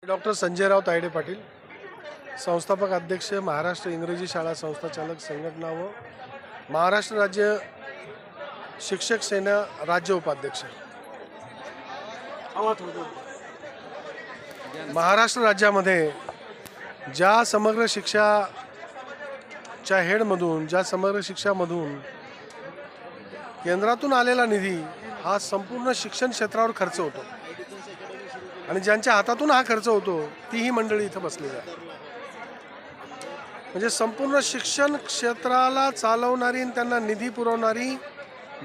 Doctor Sanjayrao Tayde Patil, संस्थापक अध्यक्ष, महाराष्ट्र इंग्रजी शाळा संस्थाचालक संघटना व महाराष्ट्र राज्य शिक्षक सेना राज्य उपाध्यक्ष। महाराष्ट्र राज्यामध्ये ज्या समग्र शिक्षाच्या हेडमधून, ज्या समग्र शिक्षामधून केंद्रातून आलेला निधी हा संपूर्ण शिक्षण क्षेत्रावर खर्च होतो आणि ज्यांच्या हातातून हा खर्च होतो तीही मंडळी इथं बसलेली आहे। म्हणजे संपूर्ण शिक्षण क्षेत्राला चालवणारी आणि त्यांना निधी पुरवणारी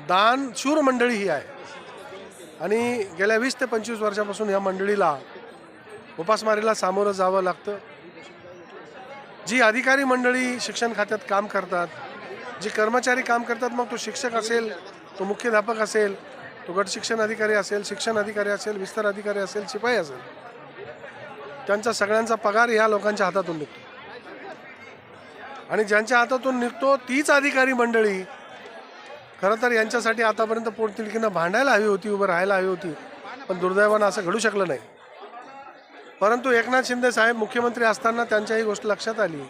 दानशूर मंडळी ही आहे आणि गेल्या 20 ते 25 वर्षापासून या मंडळीला उपासमारीला सामोरं जावं लागतं। जी अधिकारी मंडळी शिक्षण खात्यात काम करतात, जे कर्मचारी काम करतात, मग तो शिक्षक असेल, तो मुख्याध्यापक असेल, तो गट शिक्षण अधिकारी असेल, शिक्षण अधिकारी असेल, विस्तार अधिकारी असेल, शिपाई असेल, त्यांचा सगळ्यांचा पगार ह्या लोकांच्या हातातून निघतो आणि ज्यांच्या हातातून निघतो तीच अधिकारी मंडळी खरं तर यांच्यासाठी आतापर्यंत पोटतिडकीनं भांडायला हवी होती, उभं राहायला हवी होती, पण दुर्दैवानं असं घडू शकलं नाही। परंतु एकनाथ शिंदे साहेब मुख्यमंत्री असताना त्यांच्या ही गोष्ट लक्षात आली,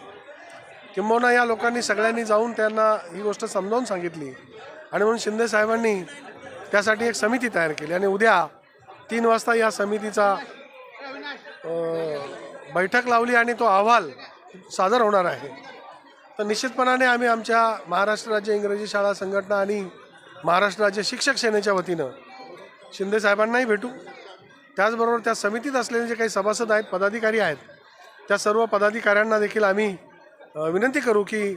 किंबहुना या लोकांनी सगळ्यांनी जाऊन त्यांना ही गोष्ट समजावून सांगितली आणि म्हणून शिंदे साहेबांनी त्यासाठी एक समिती तयार केली आणि उद्या 3 वाजता या समितीचा बैठक लावली आणि तो अहवाल सादर होणार आहे। तर निश्चितपणाने आम्ही आमच्या महाराष्ट्र राज्य इंग्रजी शाळा संघटना आणि महाराष्ट्र राज्य शिक्षक सेनेच्या वतीनं शिंदे साहेबांनाही भेटू, त्याचबरोबर त्या समितीत असलेले जे काही सभासद आहेत, पदाधिकारी आहेत, त्या सर्व पदाधिकाऱ्यांना देखील आम्ही विनंती करू की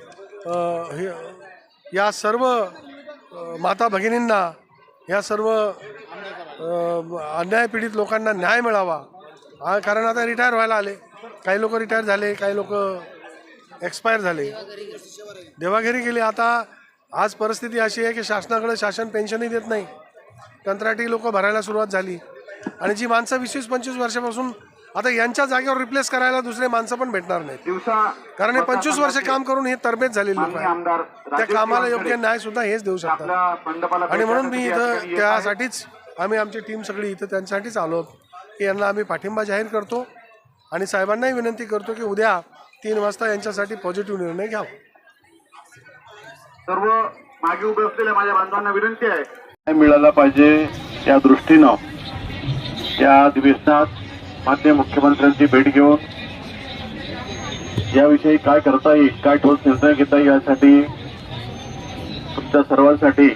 या सर्व माता भगिनींना, या सर्व अन्यायपीडित लोकांना न्याय मिळावा। कारण आता रिटायर व्हायला आले, काही लोक रिटायर झाले, काही लोक एक्सपायर झाले, देवाघेरी गेले। आता आज परिस्थिती अशी आहे की शासनाकडे शासन पेन्शनही देत नाही, कंत्राटी लोक भरायला सुरुवात झाली आणि जी माणसं 20-25 वर्षापासून आता यांच्या जागेवर रिप्लेस करायला दुसरे माणसं पण भेटणार नाहीत, कारण हे 25 वर्ष काम करून हे तरबेज झालेले लोक आहेत। त्या कामाला योग्य न्याय सुद्धा हेच देऊ शकतात आणि म्हणून मी इथं त्यासाठीच आम्ही आमची टीम सगळी इथं त्यांच्यासाठीच आलो की यांना आम्ही पाठिंबा जाहीर करतो आणि साहेबांनाही विनंती करतो की उद्या 3 वाजता यांच्यासाठी पॉझिटिव्ह निर्णय घ्यावा। सर्व मागे उभे असलेल्या माझ्या बांधवांना विनंती आहे, मिळाला पाहिजे या दृष्टीनं या अधिवेशनात माननीय मुख्यमंत्र्यांची भेट घेऊन याविषयी काय करता येईल, काय ठोस निर्णय घेता येईल यासाठी तुमच्या सर्वांसाठी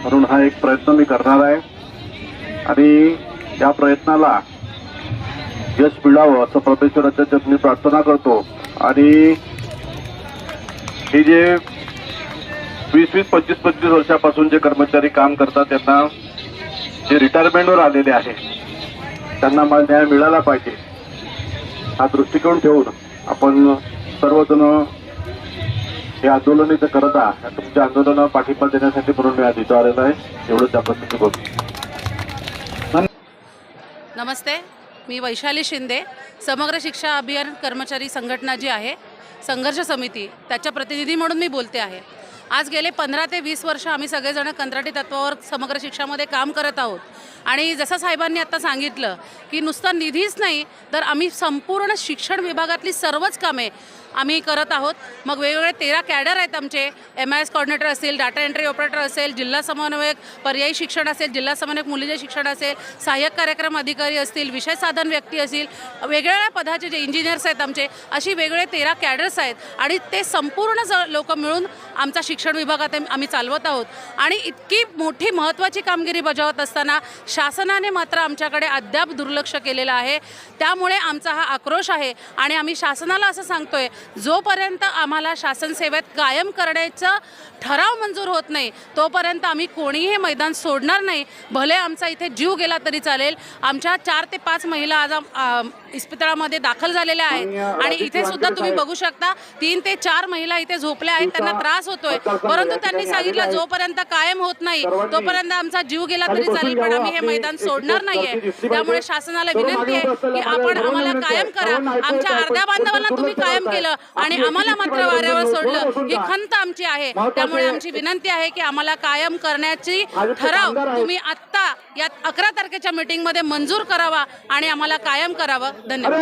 म्हणून हा एक प्रयत्न मी करणार आहे आणि या प्रयत्नाला यश मिळावं असं परमेश्वराच्या मी प्रार्थना करतो। आणि हे जे 20-20, 25-25 वर्षापासून जे कर्मचारी काम करतात, त्यांना जे रिटायरमेंटवर आलेले आहे त्यांना न्याय मिळाला पाहिजे हा दृष्टिकोन ठेवून आपण सर्वजण हे आंदोलन इथं करत आहात। तुमच्या आंदोलनाला पाठिंबा देण्यासाठी म्हणून मी आज इथं आलेलो आहे, एवढंच त्याबद्दल बोलतो। नमस्ते, मी वैशाली शिंदे, समग्र शिक्षा अभियान कर्मचारी संघटना जी आहे संघर्ष समिती त्याच्या प्रतिनिधी म्हणून मी बोलते आहे। आज गेले 15 ते 20 वर्ष आम्ही सगळेजण कंत्राटी तत्वावर समग्र शिक्षामध्ये काम करत आहोत आणि जसं साहेबांनी आता सांगितलं की नुसता निधीच नाही तर आम्ही संपूर्ण शिक्षण विभागातली सर्वच कामे आम्ही करत आहोत। मग वेगवेगळे 13 कॅडर आहेत आमचे, MIS कोऑर्डिनेटर असेल, डाटा एंट्री ऑपरेटर असेल, जिल्हा समन्वयक पर्यायी शिक्षण असेल, जिल्हा समन्वयक मुलीचे शिक्षण असेल, सहाय्यक कार्यक्रम अधिकारी असतील, विषय साधन व्यक्ती असतील, वेगवेगळ्या पदाचे जे इंजिनियर्स आहेत आमचे, अशी वेगवेगळे 13 कॅडर्स आहेत आणि ते संपूर्ण लोक मिळून आमचा शिक्षण विभागात आम्ही चालवत आहोत। आणि इतकी मोठी महत्त्वाची कामगिरी बजावत असताना शासनाने मात्र आमच्याकडे अद्याप दुर्लक्ष केलेलं आहे। त्यामुळे आमचा हा आक्रोश आहे आणि आम्ही शासनाला असं सांगतोय, जोपर्यंत आम्हाला शासन सेवेत कायम करण्याचा ठराव मंजूर होत नाही तोपर्यंत आम्ही कोणीही मैदान सोडणार नाही, भले आमचा इथे जीव गेला तरी चालेल। आमच्या 4 ते 5 महिला आज इस्पितळामध्ये दाखल झालेल्या आहेत आणि इथे सुद्धा तुम्ही बघू शकता 3 ते 4 महिला इथे झोपल्या आहेत, त्यांना त्रास होतोय, परंतु त्यांनी सांगितलं जोपर्यंत कायम होत नाही तोपर्यंत आमचा जीव गेला तरी चालेल, पण आम्ही हे मैदान सोडणार नाहीये। त्यामुळे शासनाला विनंती आहे की आपण आम्हाला कायम करा। आमच्या अर्ध्या बांधवांना तुम्ही कायम केलं आणि आम्हाला मात्र वाऱ्यावर सोडलं ही खंत आमची आहे. त्यामुळे आमची विनंती आहे की आम्हाला कायम करण्याची ठराव तुम्ही आत्ता या 11 तारखेच्या मीटिंगमध्ये मंजूर करावा आणि आम्हाला कायम करावं. धन्यवाद.